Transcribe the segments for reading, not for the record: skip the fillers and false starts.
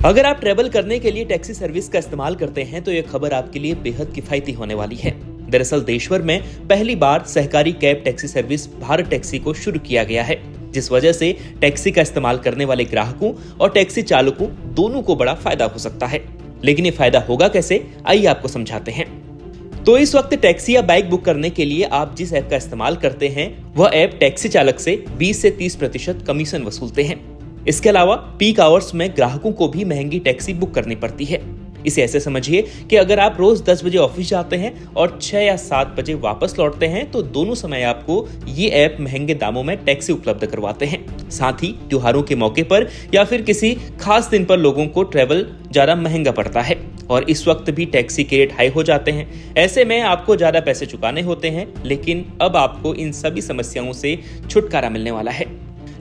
अगर आप ट्रेवल करने के लिए टैक्सी सर्विस का इस्तेमाल करते हैं तो यह खबर आपके लिए बेहद किफायती होने वाली है। दरअसल देशभर में पहली बार सहकारी cab taxi service Bharat taxi को शुरू किया गया है, जिस वजह से टैक्सी का इस्तेमाल करने वाले ग्राहकों और टैक्सी चालकों दोनों को बड़ा फायदा हो सकता है। लेकिन ये फायदा होगा कैसे, आइए आपको समझाते हैं। तो इस वक्त टैक्सी या बाइक बुक करने के लिए आप जिस ऐप का इस्तेमाल करते हैं वह ऐप टैक्सी चालक से 20 से 30% कमीशन वसूलते हैं। इसके अलावा पीक आवर्स में ग्राहकों को भी महंगी टैक्सी बुक करनी पड़ती है। इसे ऐसे समझिए कि अगर आप रोज 10 बजे ऑफिस जाते हैं और 6 या 7 बजे वापस लौटते हैं तो दोनों समय आपको ये ऐप महंगे दामों में टैक्सी उपलब्ध करवाते हैं। साथ ही त्योहारों के मौके पर या फिर किसी खास दिन पर लोगों को ट्रेवल ज्यादा महंगा पड़ता है और इस वक्त भी टैक्सी के रेट हाई हो जाते हैं। ऐसे में आपको ज्यादा पैसे चुकाने होते हैं, लेकिन अब आपको इन सभी समस्याओं से छुटकारा मिलने वाला है।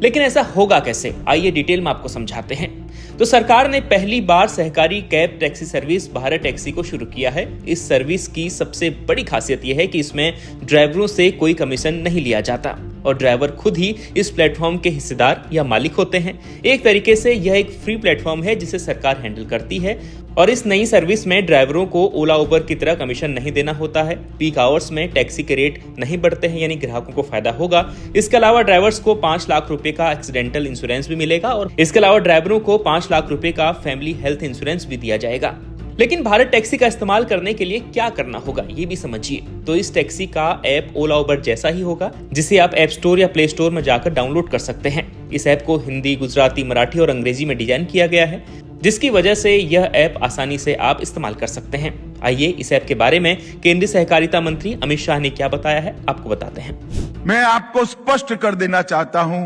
लेकिन ऐसा होगा कैसे, आइए डिटेल में आपको समझाते हैं। तो सरकार ने पहली बार सहकारी cab taxi service Bharat taxi को शुरू किया है। इस सर्विस की सबसे बड़ी खासियत यह है कि इसमें ड्राइवरों से कोई कमीशन नहीं लिया जाता और ड्राइवर खुद ही इस प्लेटफॉर्म के हिस्सेदार या मालिक होते हैं। एक तरीके से यह एक फ्री प्लेटफॉर्म है जिसे सरकार हैंडल करती है और इस नई सर्विस में ड्राइवरों को ओला उबर की तरह कमीशन नहीं देना होता है। पीक आवर्स में टैक्सी के रेट नहीं बढ़ते हैं, यानी ग्राहकों को फायदा होगा। इसके अलावा ड्राइवर्स को 5 लाख रुपए का एक्सीडेंटल इंश्योरेंस भी मिलेगा और इसके अलावा ड्राइवरों को 5 लाख रुपए का फैमिली हेल्थ इंश्योरेंस भी दिया जाएगा। लेकिन भारत टैक्सी का इस्तेमाल करने के लिए क्या करना होगा, ये भी समझिए। तो इस टैक्सी का ऐप ओला उबर जैसा ही होगा, जिसे आप ऐप स्टोर या प्ले स्टोर में जाकर डाउनलोड कर सकते हैं। इस ऐप को हिंदी, गुजराती, मराठी और अंग्रेजी में डिजाइन किया गया है, जिसकी वजह से यह ऐप आसानी से आप इस्तेमाल कर सकते हैं। आइए इस ऐप के बारे में केंद्रीय सहकारिता मंत्री अमित शाह ने क्या बताया है, आपको बताते हैं। मैं आपको स्पष्ट कर देना चाहता हूं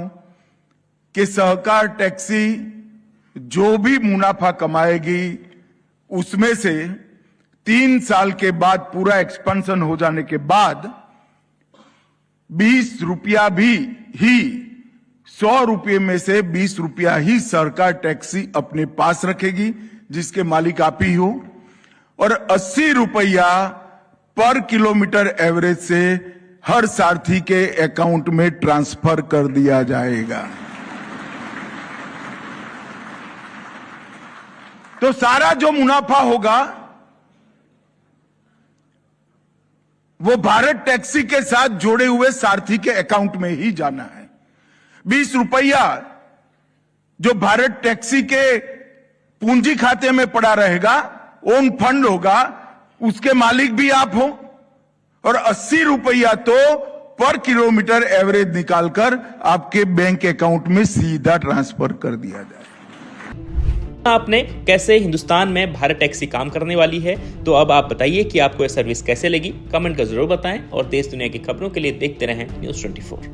कि सहकार टैक्सी जो भी मुनाफा कमाएगी उसमें से 3 साल के बाद पूरा एक्सपेंशन हो जाने के बाद 20 रुपया भी ही 100 रुपये में से 20 रुपया ही सरकार टैक्सी अपने पास रखेगी, जिसके मालिक आप ही हो, और 80 रुपया पर किलोमीटर एवरेज से हर सारथी के अकाउंट में ट्रांसफर कर दिया जाएगा। तो सारा जो मुनाफा होगा वो भारत टैक्सी के साथ जोड़े हुए सारथी के अकाउंट में ही जाना है। 20 रुपया जो भारत टैक्सी के पूंजी खाते में पड़ा रहेगा, ओन फंड होगा, उसके मालिक भी आप हो, और 80 रुपया तो पर किलोमीटर एवरेज निकालकर आपके बैंक अकाउंट में सीधा ट्रांसफर कर दिया जाए। आपने कैसे हिंदुस्तान में भारत टैक्सी काम करने वाली है, तो अब आप बताइए कि आपको यह सर्विस कैसे लगी। कमेंट कर जरूर बताएं और देश दुनिया की खबरों के लिए देखते रहें News 24।